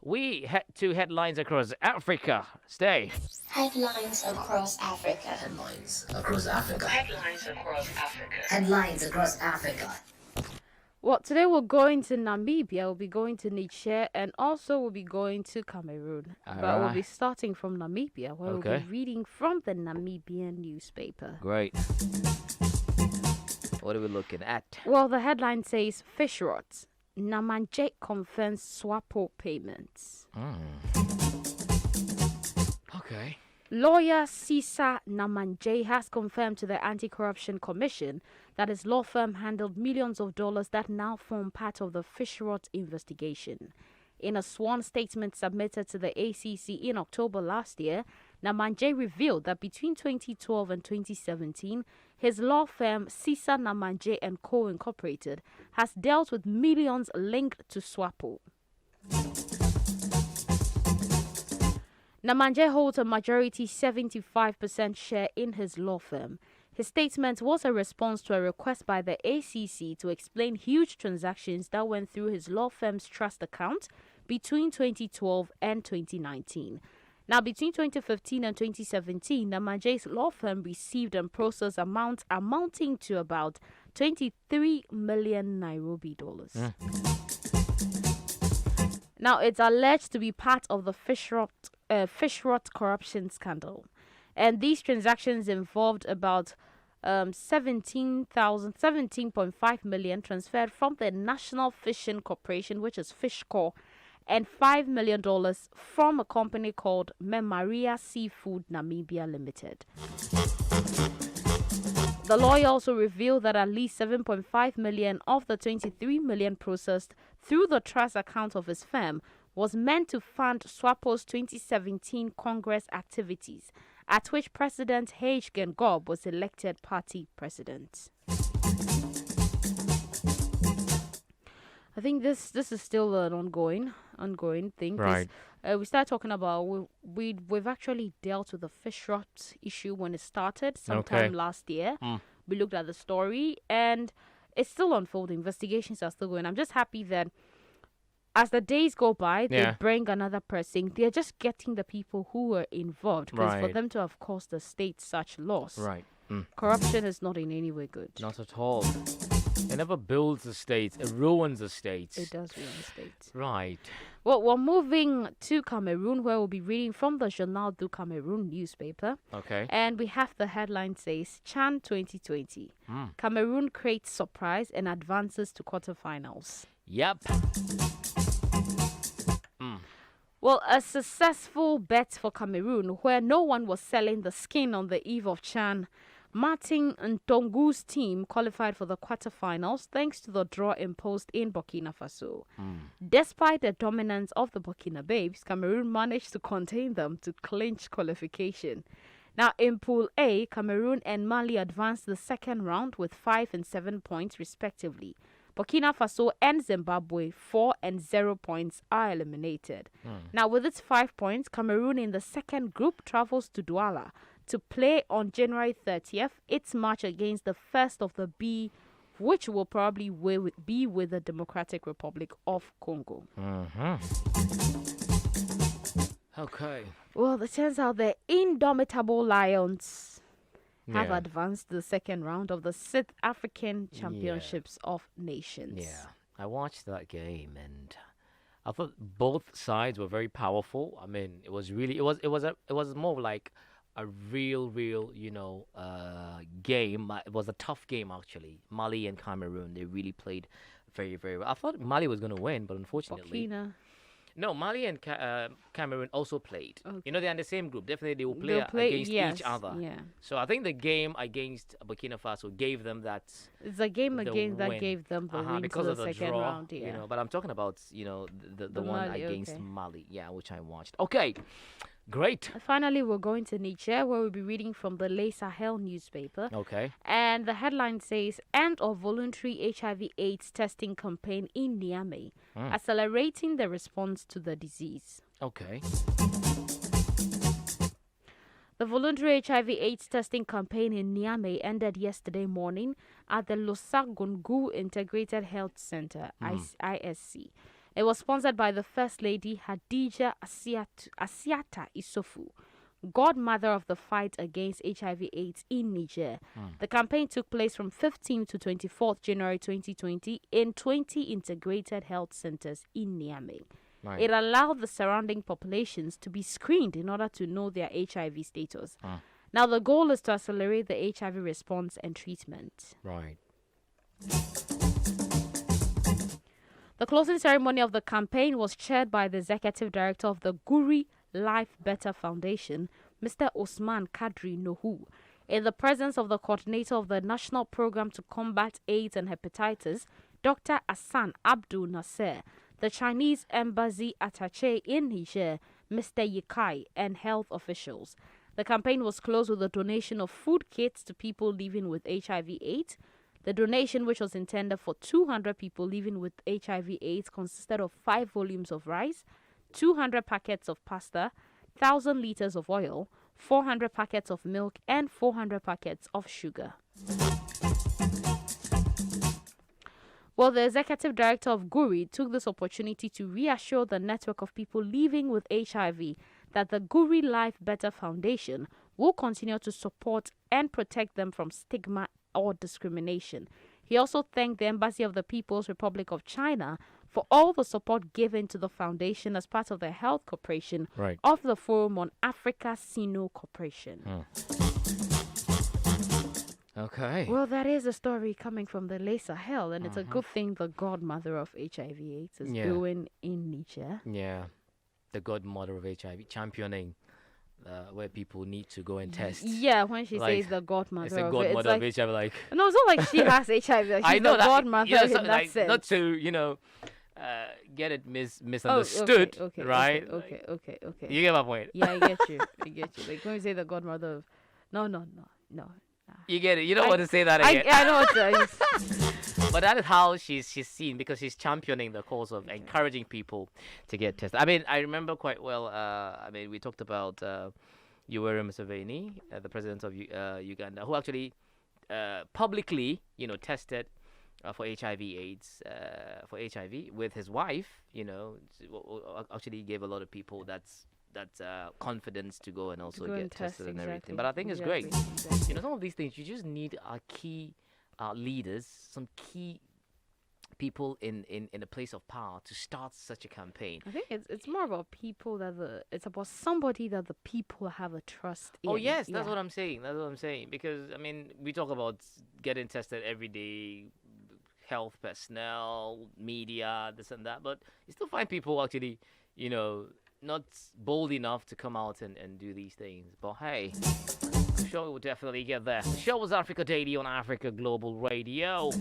We head to headlines across Africa. Stay. Headlines across Africa. Headlines across Africa. Headlines across Africa. Headlines across Africa. Well, today we're going to Namibia, we'll be going to Niger, and also we'll be going to Cameroon. But we'll be starting from Namibia, where we'll be reading from the Namibian newspaper. Great. What are we looking at? Well, the headline says, Fish Rots. Namanje confirms SWAPO payments. Okay. Lawyer Sisa Namanje has confirmed to the Anti-Corruption Commission that his law firm handled millions of dollars that now form part of the fish rot investigation. In a sworn statement submitted to the ACC in October last year, Namanje revealed that between 2012 and 2017, his law firm Sisa Namanje and Co. Incorporated has dealt with millions linked to SWAPO. Namanje holds a majority 75% share in his law firm. His statement was a response to a request by the ACC to explain huge transactions that went through his law firm's trust account between 2012 and 2019. Now, between 2015 and 2017, Namanje's law firm received and processed amounts amounting to about 23 million Nairobi dollars. Now, it's alleged to be part of the fish rot corruption scandal. And these transactions involved about 17.5 million transferred from the National Fishing Corporation, which is Fishcorp, and $5 million from a company called Memaria Seafood Namibia Limited. The lawyer also revealed that at least 7.5 million of the 23 million processed through the trust account of his firm was meant to fund SWAPO's 2017 Congress activities, at which President H. Gengob was elected party president. I think this is still an ongoing thing. Right. We started talking about we've actually dealt with the fish rot issue when it started sometime last year. We looked at the story and it's still unfolding. Investigations are still going. I'm just happy that as the days go by, they bring another person. They're just getting the people who were involved, because for them to have caused the state such loss, corruption is not in any way good. Not at all. It never builds the states. It ruins the states. It does ruin the states. Right. Well, we're moving to Cameroon, where we'll be reading from the Journal du Cameroon newspaper. Okay. And we have the headline says, Chan 2020. Cameroon creates surprise and advances to quarterfinals. Yep. Well, a successful bet for Cameroon, where no one was selling the skin on the eve of Chan. Martin Ntongu's team qualified for the quarterfinals thanks to the draw imposed in Burkina Faso. Despite the dominance of the Burkina Babes, Cameroon managed to contain them to clinch qualification. Now, in Pool A, Cameroon and Mali advanced the second round with 5 and 7 points respectively. Burkina Faso and Zimbabwe, 4 and 0 points, are eliminated. Now, with its 5 points, Cameroon in the second group travels to Douala to play on January 30th its match against the first of the B, which will probably be with the Democratic Republic of Congo. Okay. Well, it turns out the indomitable Lions have advanced to the second round of the South African Championships of Nations. Yeah, I watched that game and I thought both sides were very powerful. I mean, it was more like a real, game. It was a tough game, actually. Mali and Cameroon, they really played very, very well. I thought Mali was going to win, but unfortunately... No, Mali and Cameroon also played. Okay. They're in the same group. Definitely, they will play against each other. Yeah. So I think the game against Burkina Faso gave them that. It's a game against that gave them the win because to of the second draw, round. Yeah. But I'm talking about the one Mali, against Mali. Yeah, which I watched. Okay. Great. Finally, we're going to Niger, where we'll be reading from the Le Sahel newspaper. Okay. And the headline says, End of voluntary HIV/AIDS testing campaign in Niamey, accelerating the response to the disease. Okay. The voluntary HIV/AIDS testing campaign in Niamey ended yesterday morning at the Losagungu Integrated Health Center, ISC. It was sponsored by the First Lady Hadija Asiata Isofu, godmother of the fight against HIV/AIDS in Niger. The campaign took place from 15th to 24th January 2020 in 20 integrated health centers in Niamey. Right. It allowed the surrounding populations to be screened in order to know their HIV status. Now, the goal is to accelerate the HIV response and treatment. Right. The closing ceremony of the campaign was chaired by the executive director of the Guri Life Better Foundation, Mr. Osman Kadri Nohu, in the presence of the coordinator of the National Program to Combat AIDS and Hepatitis, Dr. Hassan Abdul Nasser, the Chinese Embassy Attaché in Niger, Mr. Yikai, and health officials. The campaign was closed with a donation of food kits to people living with HIV/AIDS. The donation, which was intended for 200 people living with HIV/AIDS, consisted of 5 volumes of rice, 200 packets of pasta, 1,000 liters of oil, 400 packets of milk, and 400 packets of sugar. Well, the executive director of Guri took this opportunity to reassure the network of people living with HIV that the Guri Life Better Foundation will continue to support and protect them from stigma or discrimination. He also thanked the Embassy of the People's Republic of China for all the support given to the foundation as part of the health cooperation of the Forum on Africa-Sino Cooperation. Okay. Well, that is a story coming from the Le Sahel, and it's a good thing the godmother of HIV/AIDS is doing in Niger. Yeah, the godmother of HIV, championing where people need to go and test. Yeah, when she says the godmother it's a of godmother it, of it's HIV, like... No, it's not like she has HIV. She's I know the that, godmother in that like, sense. not to, get it misunderstood, right? Okay. You get my point. Yeah, I get you. Like when we say the godmother of... No. You get it. You don't want to say that again. I know what it is. But that is how she's seen, because she's championing the cause of encouraging people to get tested. I mean, I remember quite well. We talked about Yoweri Museveni, the president of Uganda, who actually publicly, tested for HIV/AIDS, for HIV with his wife. Actually gave a lot of people that confidence to go and also get tested and everything. But I think it's great. Exactly. Some of these things you just need key leaders, some key people in a place of power to start such a campaign. I think it's more about people it's about somebody that the people have a trust in. Oh yes, that's what I'm saying. Because we talk about getting tested every day, health personnel, media, this and that, but you still find people actually, not bold enough to come out and do these things. But hey, I'm sure we'll definitely get there. The show was Africa Daily on Africa Global Radio.